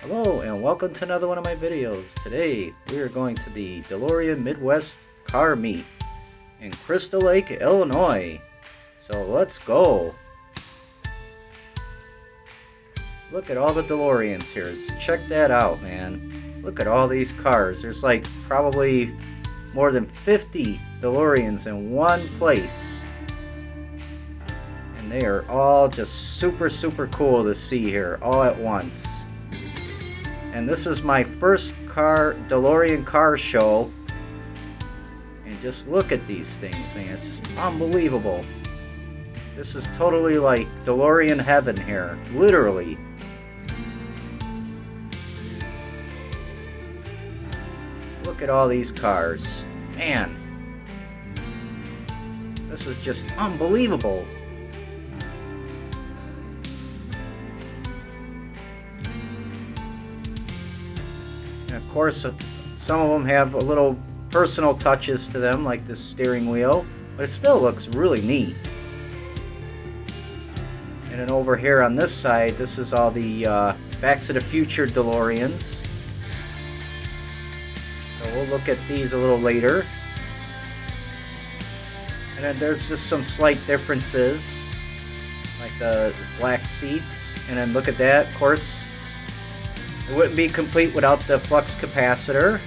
Hello and welcome to another one of my videos. Today we are going to the Delorean Midwest car meet in Crystal Lake, Illinois. So let's go. Look at all the Deloreans here. Check that out, man. Look at all these cars. There's like probably more than 50 Deloreans in one place. And they are all just super cool to see here all at once. And this is my first DeLorean car show. And just look at these things, man. It's just unbelievable. This is totally like DeLorean heaven here. Literally. Look at all these cars. Man. This is just unbelievable. And of course, some of them have a little personal touches to them, like this steering wheel, but it still looks really neat. And then over here on this side, this is all the Back to the Future DeLoreans. So we'll look at these a little later. And then there's just some slight differences, like the black seats. And then look at that, of course. It wouldn't be complete without the flux capacitor.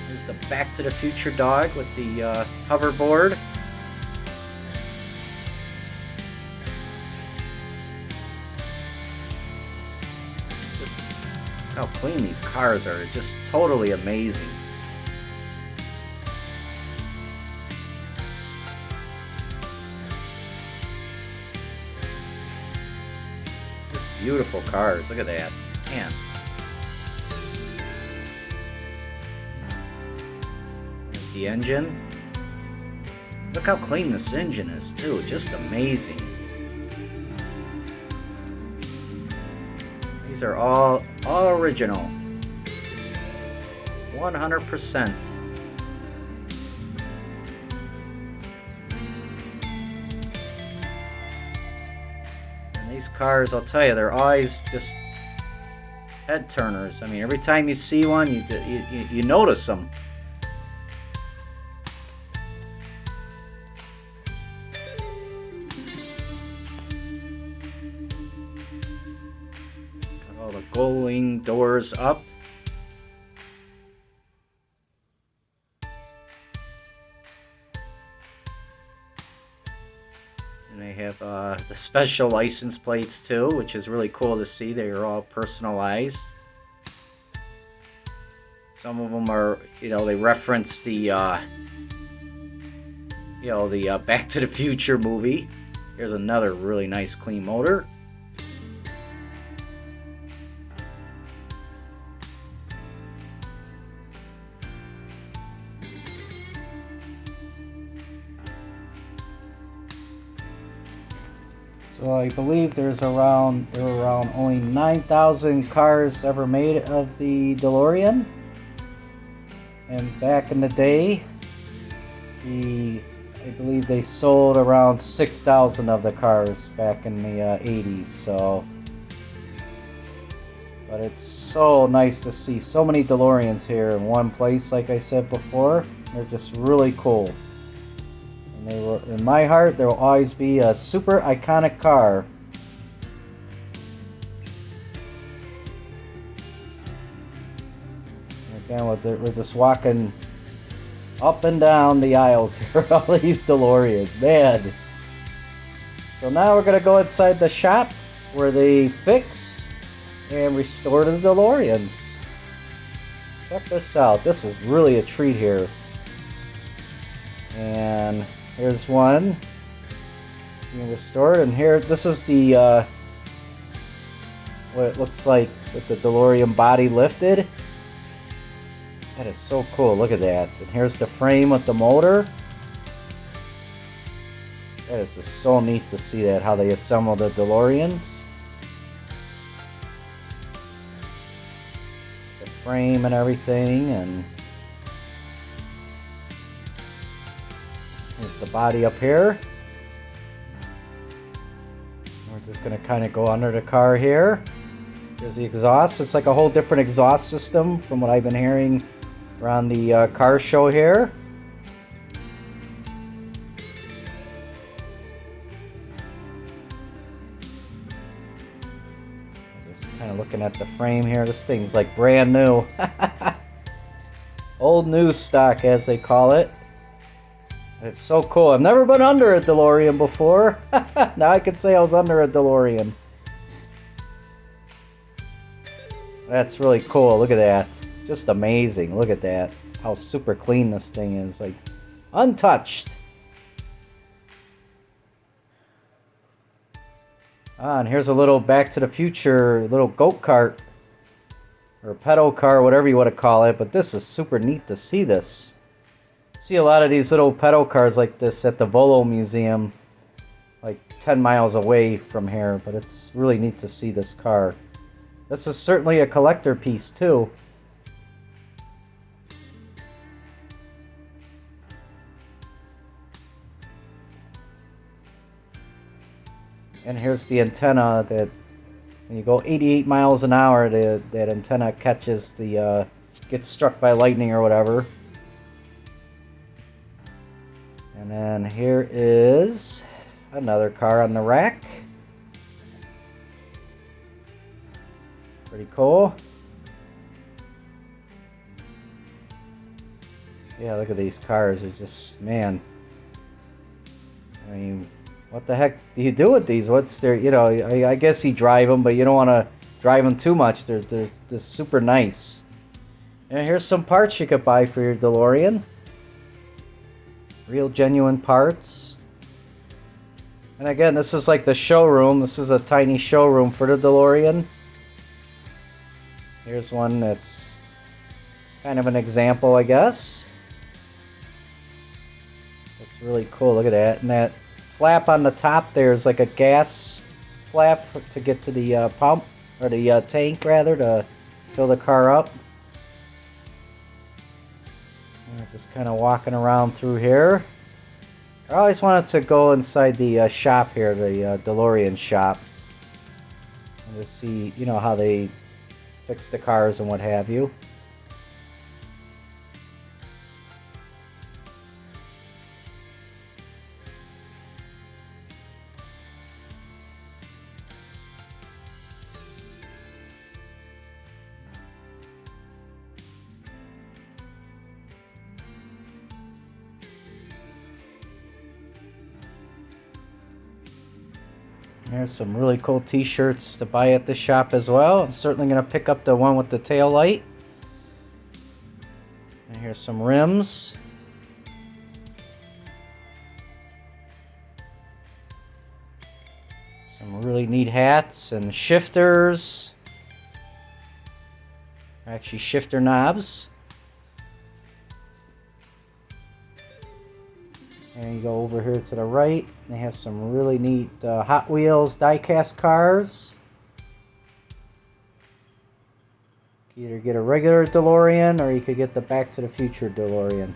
There's the Back to the Future dog with the hoverboard. Just how clean these cars are. Just totally amazing. Beautiful cars. Look at that. Man. There's the engine. Look how clean this engine is, too. Just amazing. These are all original. 100%. These cars, I'll tell you, they're always just head turners. I mean, every time you see one, you notice them. Got all the gull-wing doors up. And they have the special license plates too, which is really cool to see. They are all personalized. Some of them are, they reference the, the Back to the Future movie. Here's another really nice clean motor. So I believe there were around only 9,000 cars ever made of the DeLorean. And back in the day, I believe they sold around 6,000 of the cars back in the 80s. So, but it's so nice to see so many DeLoreans here in one place. Like I said before, they're just really cool. And they will, in my heart, there will always be a super iconic car. Again, we're just walking up and down the aisles here, all these DeLoreans, man. So now we're gonna go inside the shop where they fix and restore the DeLoreans. Check this out. This is really a treat here. And here's one being restored, and here, this is the what it looks like with the DeLorean body lifted. That is so cool. Look at that. And here's the frame with the motor. That is just so neat to see that, how they assemble the DeLoreans. The frame and everything, and there's the body up here. We're just going to kind of go under the car here. There's the exhaust. It's like a whole different exhaust system from what I've been hearing around the car show here. Just kind of looking at the frame here. This thing's like brand new. Old news stock, as they call it. It's so cool. I've never been under a Delorean before. Now I could say I was under a Delorean. That's really cool. Look at that. Just amazing. Look at that. How super clean this thing is. Like, untouched. Ah, and here's a little Back to the Future little go-kart. Or pedal car, whatever you want to call it. But this is super neat to see this. See a lot of these little pedal cars like this at the Volo Museum. Like 10 miles away from here. But it's really neat to see this car. This is certainly a collector piece too. And here's the antenna that when you go 88 miles an hour, that antenna catches the, gets struck by lightning or whatever. And then here is another car on the rack. Pretty cool. Yeah, look at these cars. They're just, man. I mean, what the heck do you do with these? What's their, you know, I guess you drive them, but you don't want to drive them too much. They're just super nice. And here's some parts you could buy for your DeLorean. Real genuine parts. And again, this is like the showroom. This is a tiny showroom for the DeLorean. Here's one that's kind of an example, I guess. It's really cool. Look at that. And that flap on the top there is like a gas flap to get to the pump, or the tank rather, to fill the car up. And just kind of walking around through here. I always wanted to go inside the shop here, the DeLorean shop, and just see, you know, how they fix the cars and what have you. There's some really cool t-shirts to buy at the shop as well. I'm certainly going to pick up the one with the tail light. And here's some rims. Some really neat hats and shifters. Actually, shifter knobs. And you go over here to the right, they have some really neat Hot Wheels die-cast cars. You can either get a regular DeLorean, or you could get the Back to the Future DeLorean.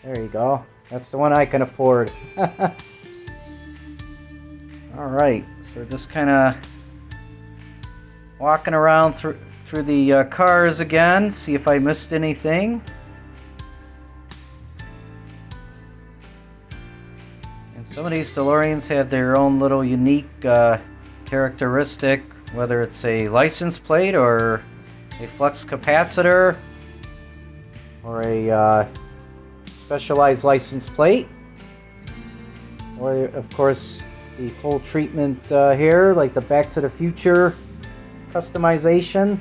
There you go. That's the one I can afford. Alright, so we're just kind of walking around through the cars again, see if I missed anything. And some of these DeLoreans have their own little unique characteristic, whether it's a license plate or a flux capacitor or a specialized license plate, or of course the full treatment here, like the Back to the Future customization.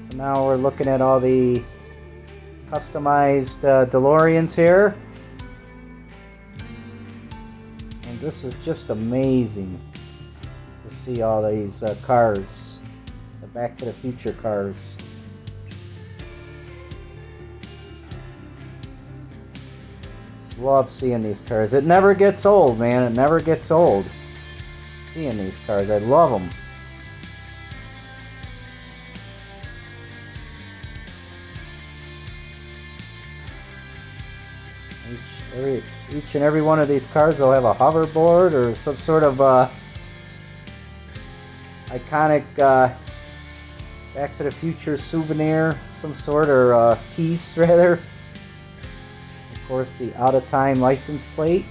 So now we're looking at all the customized DeLoreans here, and this is just amazing to see all these cars, the Back to the Future cars. Just love seeing these cars. It never gets old, man. It never gets old seeing these cars. I love them. Each and every one of these cars will have a hoverboard or some sort of iconic Back to the Future souvenir, some sort, or piece rather. Of course, the out of time license plate.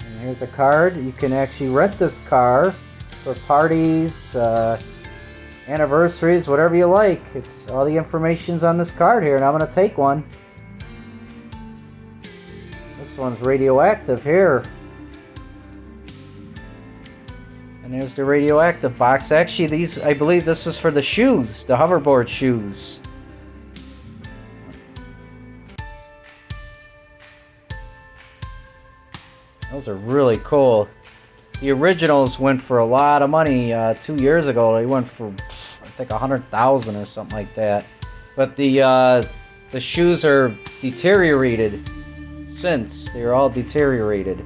And here's a card. You can actually rent this car for parties, anniversaries, whatever you like. It's all the information's on this card here, and I'm gonna take one. This one's radioactive here. And there's the radioactive box. Actually, these, I believe this is for the shoes, the hoverboard shoes. Those are really cool. The originals went for a lot of money 2 years ago. They went for, I think, 100,000 or something like that. But the shoes are deteriorated since. They're all deteriorated.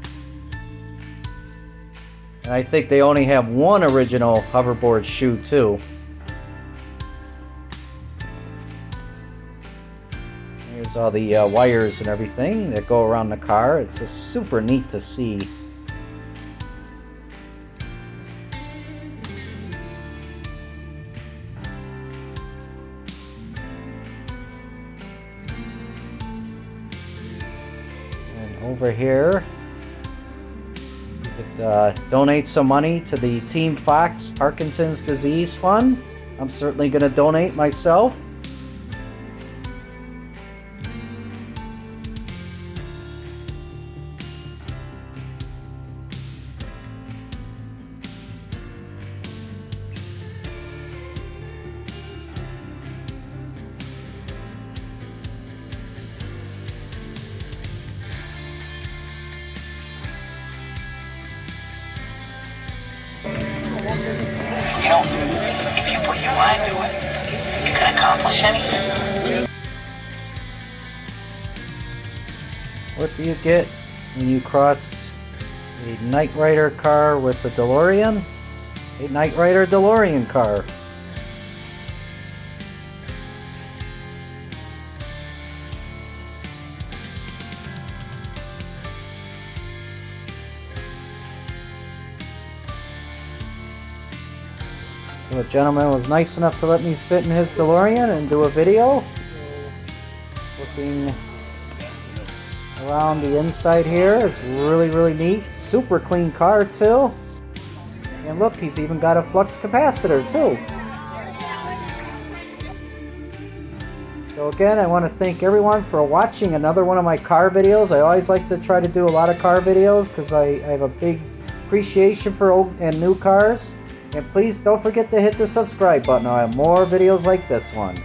And I think they only have one original hoverboard shoe too. Here's all the wires and everything that go around the car. It's just super neat to see. Over here, you could donate some money to the Team Fox Parkinson's Disease Fund. I'm certainly going to donate myself. You know, if you put your mind to it, you can accomplish anything. What do you get when you cross a Knight Rider car with a DeLorean? A Knight Rider DeLorean car. So the gentleman was nice enough to let me sit in his DeLorean and do a video. Looking around the inside here is really neat. Super clean car too. And look, he's even got a flux capacitor too. So again, I want to thank everyone for watching another one of my car videos. I always like to try to do a lot of car videos because I have a big appreciation for old and new cars. And please don't forget to hit the subscribe button. I have more videos like this one.